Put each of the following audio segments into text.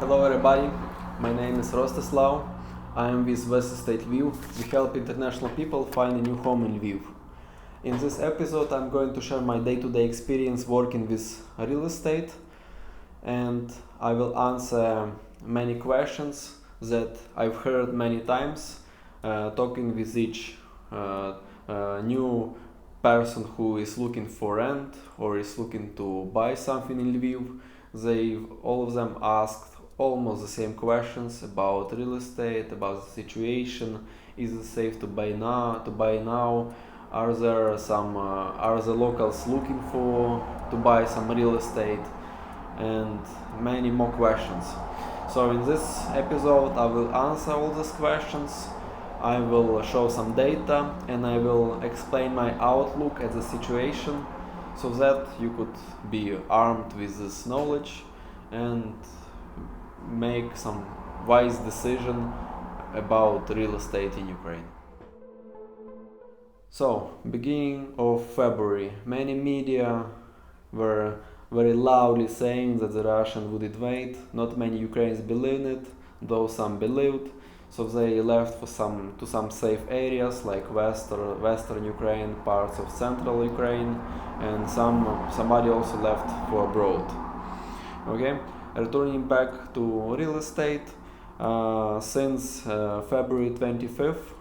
Hello everybody, my name is Rostislav. I am with West State Lviv. We help international people find a new home in Lviv. In this episode I'm going to share my day-to-day experience working with real estate, and I will answer many questions that I've heard many times talking with each new person who is looking for rent or is looking to buy something in Lviv. All of them asked almost the same questions about real estate, about the situation. Is it safe to buy now? Are the locals looking to buy some real estate? And many more questions. So in this episode I will answer all these questions. I will show some data and I will explain my outlook at the situation so that you could be armed with this knowledge and make some wise decision about real estate in Ukraine. So, beginning of February, many media were very loudly saying that the Russians would invade. Not many Ukrainians believed it, though some believed. So they left to some safe areas like western Ukraine, parts of central Ukraine, and somebody also left for abroad. Okay, returning back to real estate, since February 25th,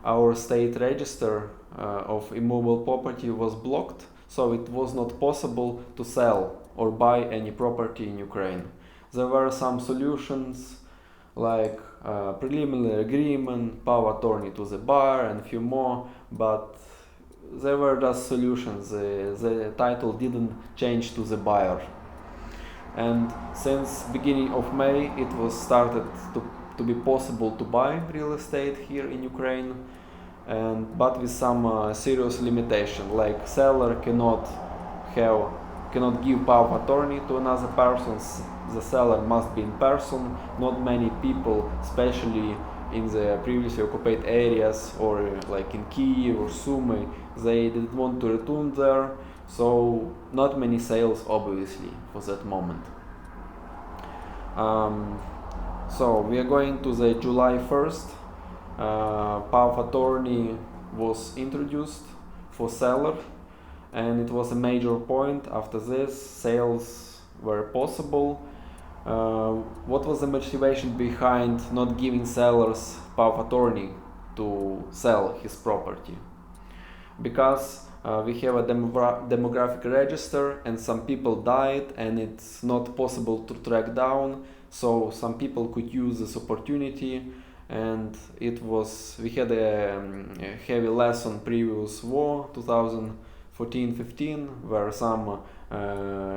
our state register of immovable property was blocked, so it was not possible to sell or buy any property in Ukraine. There were some solutions like preliminary agreement, power attorney to the buyer, and a few more, but they were just solutions. The title didn't change to the buyer. And since beginning of May, it was started to be possible to buy real estate here in Ukraine, but with some serious limitation, like seller cannot give power attorney to another person. The seller must be in person. Not many people, especially in the previously occupied areas or like in Kyiv or Sumy, they didn't want to return there, so not many sales obviously for that moment. So we are going to the July 1st. Power of attorney was introduced for seller, and it was a major point. After this, sales were possible. What was the motivation behind not giving sellers power of attorney to sell his property? Because we have a demographic register and some people died and it's not possible to track down, so some people could use this opportunity, and we had a heavy lesson previous war 2014-15 where some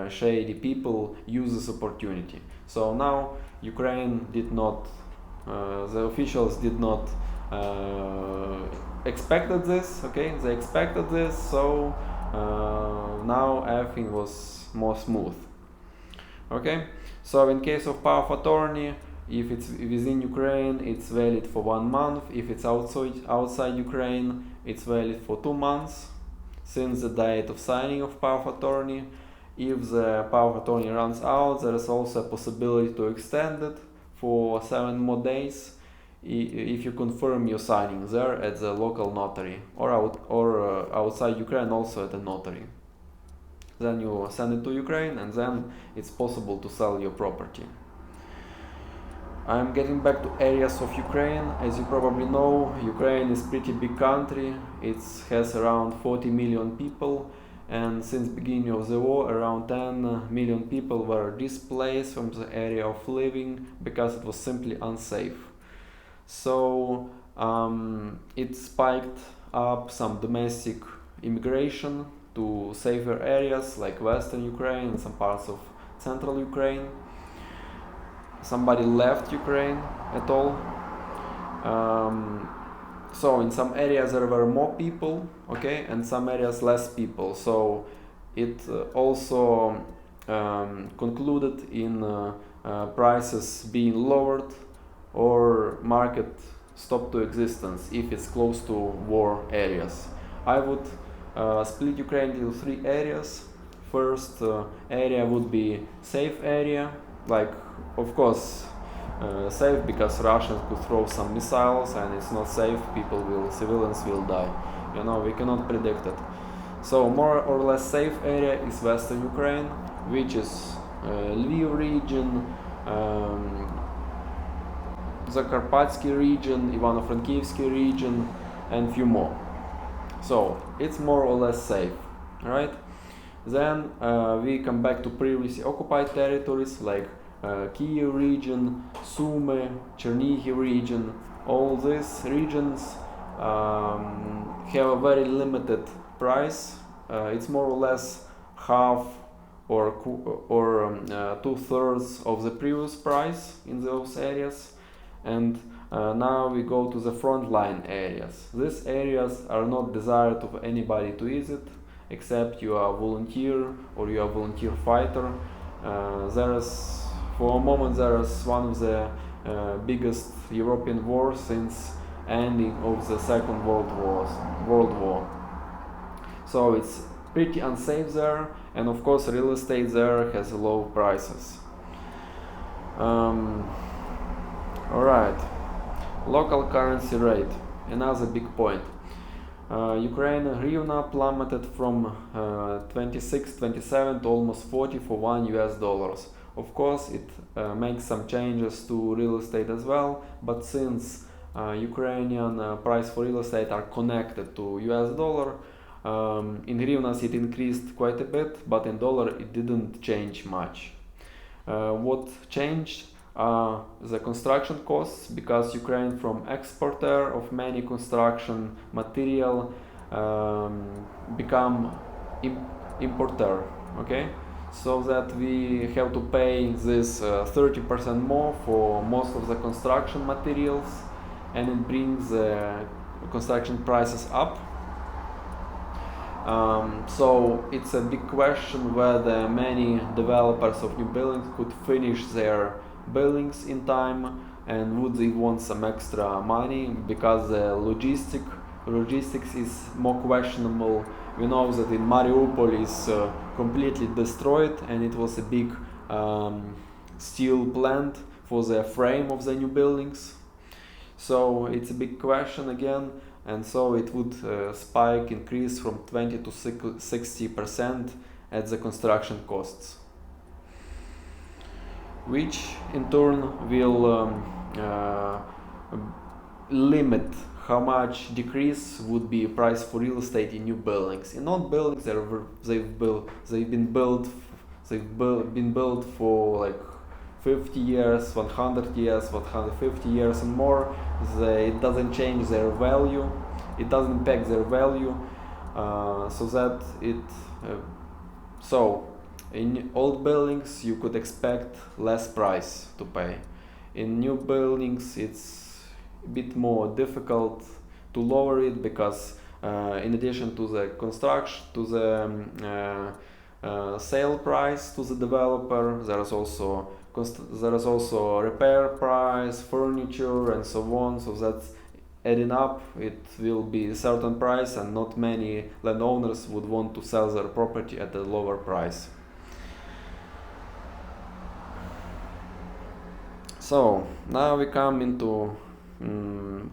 shady people use this opportunity. So now Ukraine the officials did not expected this. Okay, they expected this, so now everything was more smooth. Okay, so in case of power of attorney, if it's within Ukraine, it's valid for 1 month. If it's outside Ukraine, it's valid for 2 months since the date of signing of power of attorney. If the power of attorney runs out, there is also a possibility to extend it for 7 more days if you confirm your signing there at the local notary or outside Ukraine also at the notary. Then you send it to Ukraine and then it's possible to sell your property. I'm getting back to areas of Ukraine. As you probably know, Ukraine is a pretty big country. It has around 40 million people, and since beginning of the war, around 10 million people were displaced from the area of living because it was simply unsafe. So it spiked up some domestic immigration to safer areas like western Ukraine and some parts of central Ukraine. Somebody left Ukraine at all. So in some areas there were more people, okay, and some areas less people. So it also concluded in prices being lowered or market stop to existence if it's close to war areas. I would split Ukraine into 3 areas. First area would be safe area, like, of course, safe, because Russians could throw some missiles, and it's not safe. Civilians will die. You know, we cannot predict it. So more or less safe area is Western Ukraine, which is Lviv region, Zakarpatsky region, Ivano-Frankivsky region, and few more. So it's more or less safe, right? Then we come back to previously occupied territories like Kiev region, Sumy, Chernihiv region. All these regions have a very limited price. It's more or less half or 2/3 of the previous price in those areas. And now we go to the frontline areas. These areas are not desired of anybody to visit, except you are a volunteer or you are a volunteer fighter. For a moment, there is one of the biggest European wars since ending of the Second World War. So it's pretty unsafe there, and of course real estate there has low prices. Alright, local currency rate, another big point. Ukrainian hryvnia plummeted from 26-27 to almost 40 for $1. Of course, it makes some changes to real estate as well, but since Ukrainian price for real estate are connected to US dollar, in hryvnias it increased quite a bit, but in dollar it didn't change much. What changed are the construction costs, because Ukraine, from exporter of many construction material, become importer, okay? So that we have to pay this 30% more for most of the construction materials, and it brings the construction prices up. So it's a big question whether many developers of new buildings could finish their buildings in time, and would they want some extra money, because the logistics is more questionable. We know that in Mariupol is completely destroyed, and it was a big steel plant for the frame of the new buildings. So it's a big question again, and so it would increase from 20 to 60% at the construction costs, which in turn will limit how much decrease would be price for real estate in new buildings. In old buildings, they've been built for like 50 years, 100 years, 150 years and more. It doesn't change their value. It doesn't impact their value. So in old buildings you could expect less price to pay. In new buildings it's a bit more difficult to lower it, because in addition to the construction, to the sale price to the developer, there is also repair price, furniture and so on. So that's adding up, it will be a certain price, and not many landowners would want to sell their property at a lower price. So now we come into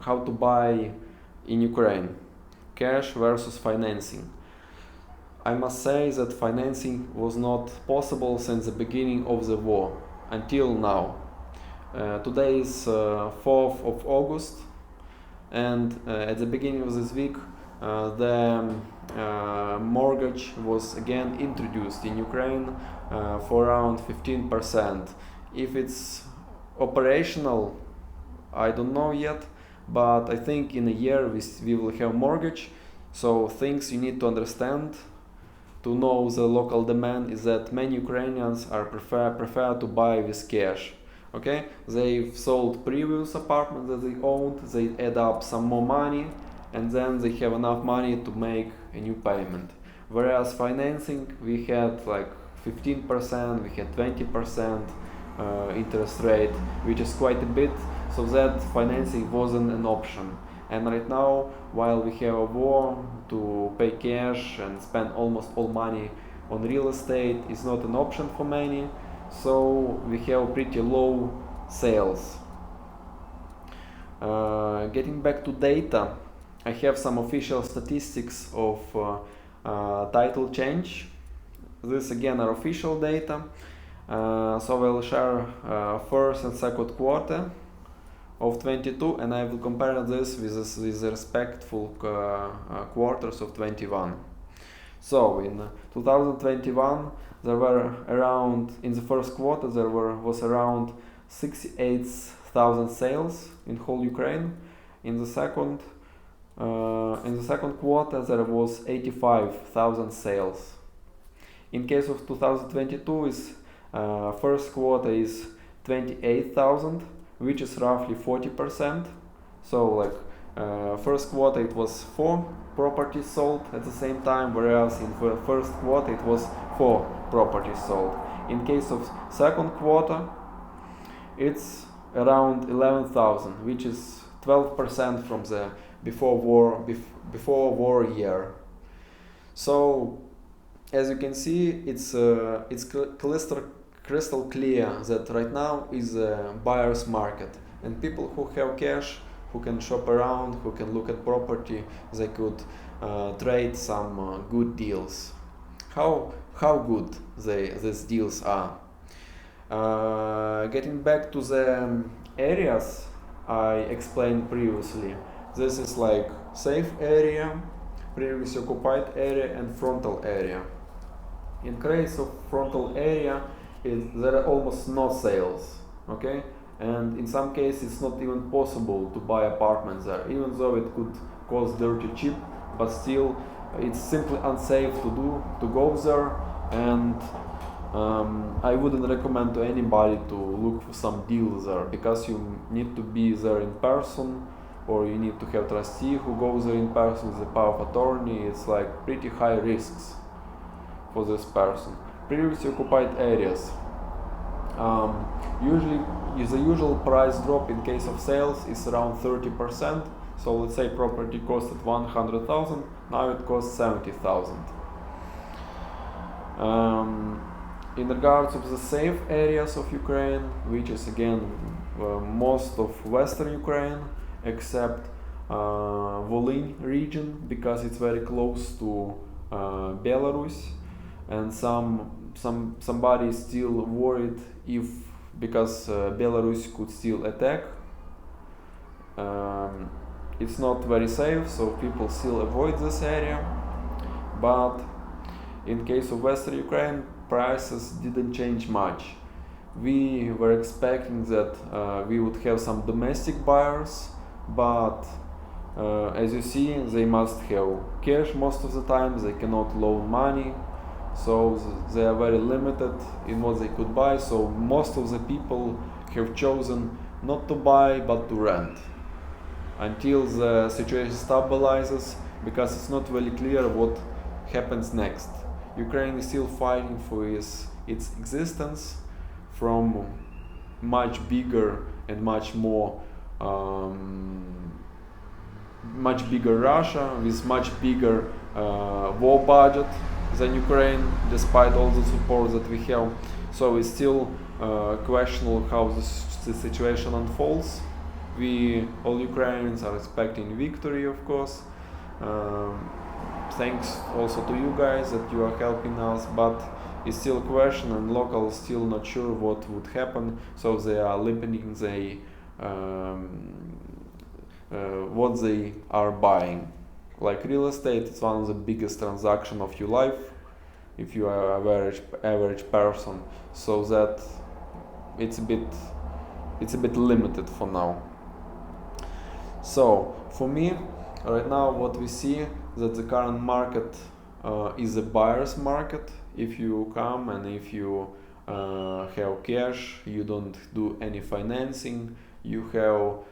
how to buy in Ukraine, cash versus financing. I must say that financing was not possible since the beginning of the war until now. Today is 4th of August, and at the beginning of this week the mortgage was again introduced in Ukraine for around 15%. If it's operational, I don't know yet, but I think in a year we will have mortgage. So things you need to understand to know the local demand is that many Ukrainians prefer to buy with cash. Okay, they've sold previous apartments that they owned, they add up some more money, and then they have enough money to make a new payment. Whereas financing, we had like 15%, we had 20% interest rate, which is quite a bit, so that financing wasn't an option. And right now, while we have a war, to pay cash and spend almost all money on real estate is not an option for many. so we have pretty low sales. Getting back to data, I have some official statistics of title change. This again are official data, so I will share first and second quarter of 22, and I will compare this with the respectful quarters of 21. So in 2021 there were around, in the first quarter there was around 68,000 sales in whole Ukraine. In the second quarter there was 85,000 sales. In case of 2022 is first quarter is 28,000, which is roughly 40%. So like first quarter it was 4 properties sold at the same time, whereas in the first quarter it was 4 properties sold. In case of second quarter it's around 11,000, which is 12% from the before war year. So as you can see, it's crystal clear that right now is a buyer's market, and people who have cash, who can shop around, who can look at property, they could trade some good deals. How good these deals are. Getting back to the areas I explained previously, this is like safe area, previously occupied area, and frontal area. In case of frontal area, there are almost no sales, okay? And in some cases it's not even possible to buy apartments there, even though it could cost dirty cheap, but still it's simply unsafe to go there, and I wouldn't recommend to anybody to look for some deals there, because you need to be there in person, or you need to have trustee who goes there in person with the power of attorney. It's like pretty high risks for this person. Previously occupied areas. Usually the usual price drop in case of sales is around 30%. So let's say property costed 100,000, now it costs 70,000. In regards of the safe areas of Ukraine, which is again most of western Ukraine, except Volyn region, because it's very close to Belarus, and somebody is still worried because Belarus could still attack. It's not very safe, so people still avoid this area. But in case of Western Ukraine, prices didn't change much. We were expecting that we would have some domestic buyers, but as you see, they must have cash most of the time, they cannot loan money, so they are very limited in what they could buy. So most of the people have chosen not to buy but to rent until the situation stabilizes, because it's not really clear what happens next. Ukraine is still fighting for its existence from much bigger and much bigger Russia with much bigger war budget than Ukraine, despite all the support that we have. So it's still questionable how the situation unfolds. We all Ukrainians are expecting victory, of course. Thanks also to you guys that you are helping us, but it's still a question, and locals still not sure what would happen, so they are limiting what they are buying. Like real estate, it's one of the biggest transactions of your life if you are an average person, so that it's a bit limited for now. So for me, right now what we see that the current market is a buyer's market. If you come and if you have cash, you don't do any financing, you have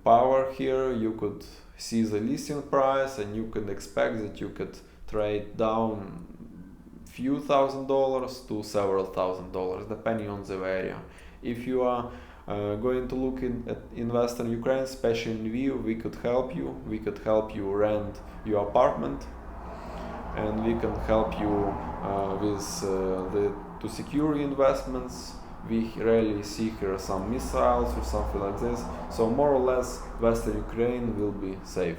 power here, you could see the listing price and you can expect that you could trade down few $1,000s to several $1,000s depending on the area. If you are going to look in Western Ukraine, especially in Lviv, we could help you. We could help you rent your apartment, and we can help you with to secure investments. We rarely see here some missiles or something like this. So more or less Western Ukraine will be safe.